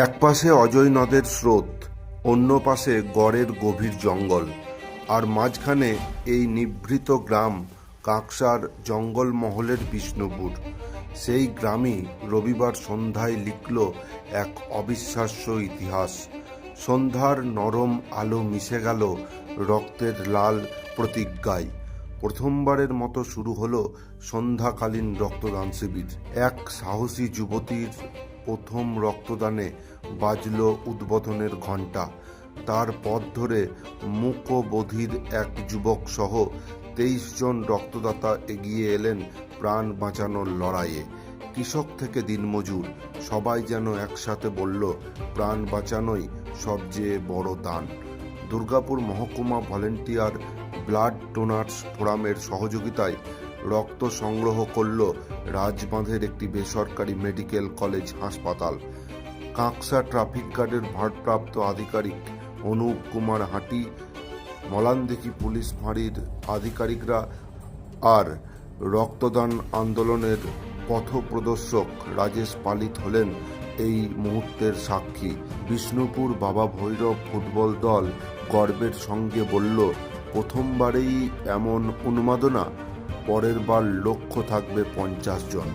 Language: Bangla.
এক পাশে অজয় নদের স্রোত, অন্য পাশে গড়ের গভীর জঙ্গল, আর মাঝখানে এই নিভৃত গ্রাম কাঁকসার জঙ্গলমহলের বিষ্ণুপুর। সেই গ্রামই রবিবার সন্ধ্যায় লিখল এক অবিশ্বাস্য ইতিহাস। সন্ধ্যার নরম আলো মিশে গেল রক্তের লাল প্রতিজ্ঞায়। প্রথমবারের মতো শুরু হলো সন্ধ্যাকালীন রক্তদান শিবির। এক সাহসী যুবতীর প্রথম রক্তদানে বাজল উদ্বোধনের ঘণ্টা। তার পথ ধরে মূক বধির এক যুবক সহ 23 জন রক্তদাতা এগিয়ে এলেন প্রাণ বাঁচানোর লড়াইয়ে। কৃষক থেকে দিনমজুর সবাই যেন একসাথে বলল, প্রাণ বাঁচানোই সবচেয়ে বড় দান। দুর্গাপুর মহকুমা ভলেন্টিয়ার ব্লাড ডোনার্স ফোরামের সহযোগিতায় রক্ত সংগ্রহ করল রাজবাঁধের একটি বেসরকারি মেডিকেল কলেজ হাসপাতাল। কাঁকসা ট্রাফিক গার্ডের ভারপ্রাপ্ত আধিকারিক অনুপ কুমার হাটি, মলানদিঘি পুলিশ ফাঁড়ির আধিকারিকরা আর রক্তদান আন্দোলনের পথপ্রদর্শক রাজেশ পালিত হলেন এই মুহূর্তের সাক্ষী। বিষ্ণুপুর বাবা ভৈরব ফুটবল দল গর্বের সঙ্গে বলল, প্রথমবারেই এমন উন্মাদনা, পরের বার লক্ষ্য থাকবে 50 জন।